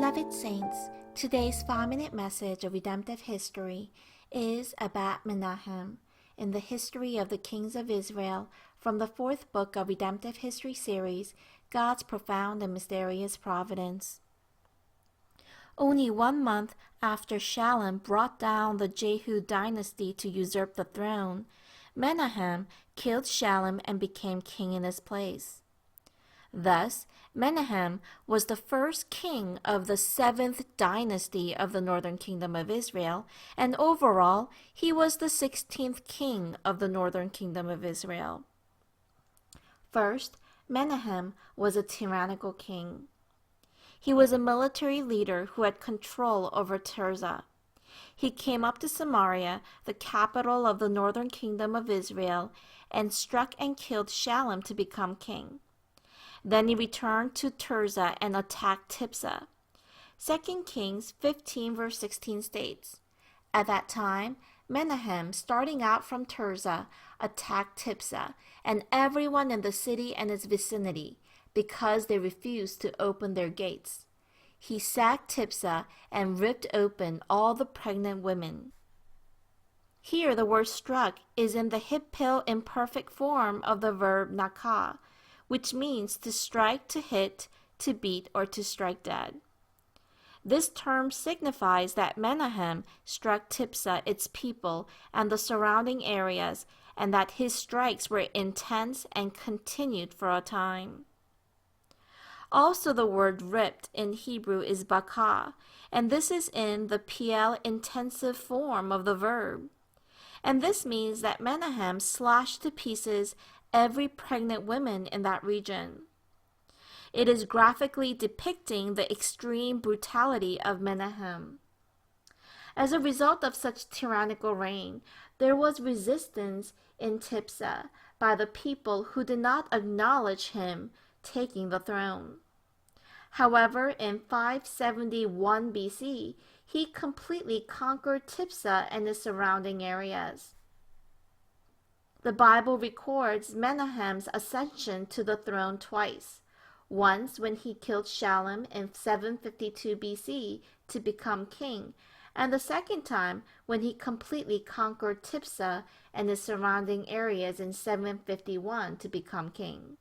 Beloved Saints, today's 5-minute message of redemptive history is about Menahem in the history of the kings of Israel from the 4th book of Redemptive History series, God's Profound and Mysterious Providence. Only 1 month after Shalom brought down the Jehu dynasty to usurp the throne, Menahem killed Shalom and became king in his place. Thus, Menahem was the first king of the 7th dynasty of the northern kingdom of Israel, and overall, he was the 16th king of the northern kingdom of Israel. First, Menahem was a tyrannical king. He was a military leader who had control over Tirzah. He came up to Samaria, the capital of the northern kingdom of Israel, and struck and killed Shalom to become king. Then he returned to Tirzah and attacked Tiphsah. 2 Kings 15 verse 16 states, "At that time, Menahem, starting out from Tirzah, attacked Tiphsah and everyone in the city and its vicinity, because they refused to open their gates. He sacked Tiphsah and ripped open all the pregnant women." Here the word struck is in the hipil imperfect form of the verb nakah, which means to strike, to hit, to beat, or to strike dead. This term signifies that Menahem struck Tiphsah, its people, and the surrounding areas, and that his strikes were intense and continued for a time. Also, the word ripped in Hebrew is bakah, and this is in the PL intensive form of the verb. And this means that Menahem slashed to pieces every pregnant woman in that region. It is graphically depicting the extreme brutality of Menahem. As a result of such tyrannical reign, there was resistance in Tiphsah by the people who did not acknowledge him taking the throne. However, in 571 BC, he completely conquered Tiphsah and its surrounding areas. The Bible records Menahem's ascension to the throne twice, once when he killed Shalom in 752 BC to become king, and the second time when he completely conquered Tiphsah and its surrounding areas in 751 to become king.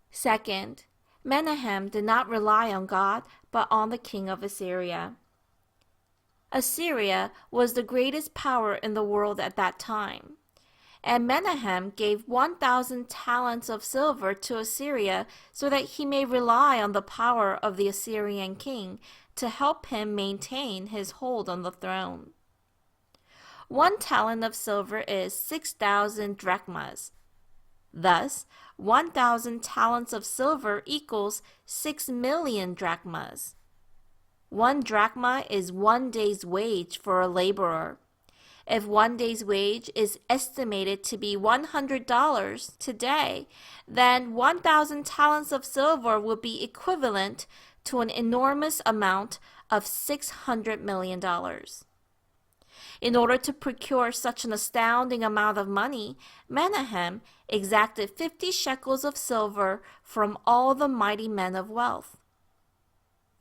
Second, Menahem did not rely on God, but on the king of Assyria. Assyria was the greatest power in the world at that time, and Menahem gave 1,000 talents of silver to Assyria so that he may rely on the power of the Assyrian king to help him maintain his hold on the throne. 1 talent of silver is 6,000 drachmas. Thus, 1,000 talents of silver equals 6 million drachmas. 1 drachma is 1 day's wage for a laborer. If 1 day's wage is estimated to be $100 today, then 1,000 talents of silver would be equivalent to an enormous amount of $600 million. In order to procure such an astounding amount of money, Menahem exacted 50 shekels of silver from all the mighty men of wealth.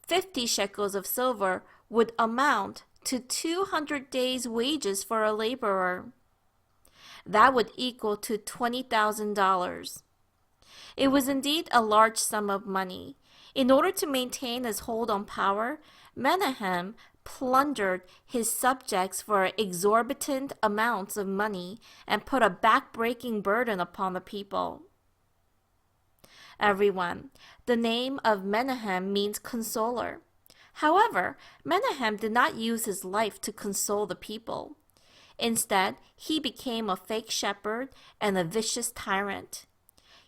50 shekels of silver would amount to 200 days' wages for a laborer. That would equal to $20,000. It was indeed a large sum of money. In order to maintain his hold on power, Menahem plundered his subjects for exorbitant amounts of money and put a back-breaking burden upon the people. Everyone, the name of Menahem means consoler. However, Menahem did not use his life to console the people. Instead, he became a fake shepherd and a vicious tyrant.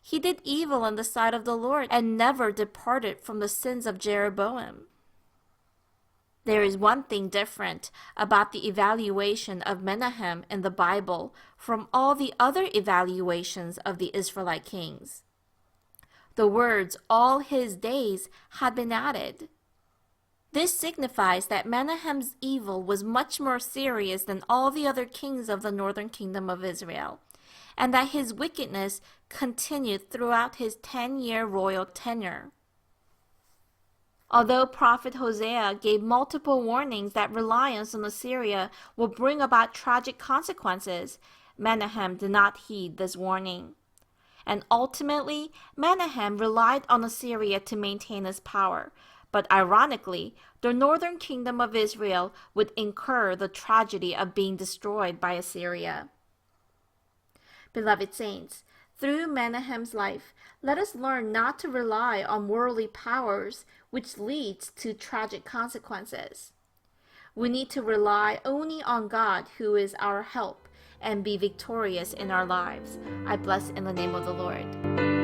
He did evil in the sight of the Lord and never departed from the sins of Jeroboam. There is one thing different about the evaluation of Menahem in the Bible from all the other evaluations of the Israelite kings. The words "all his days" had been added. This signifies that Menahem's evil was much more serious than all the other kings of the northern kingdom of Israel, and that his wickedness continued throughout his 10-year royal tenure. Although Prophet Hosea gave multiple warnings that reliance on Assyria will bring about tragic consequences, Menahem did not heed this warning. And ultimately, Menahem relied on Assyria to maintain his power, but ironically, the northern kingdom of Israel would incur the tragedy of being destroyed by Assyria. Beloved saints, through Menahem's life, let us learn not to rely on worldly powers, which leads to tragic consequences. We need to rely only on God, who is our help, and be victorious in our lives. I bless in the name of the Lord.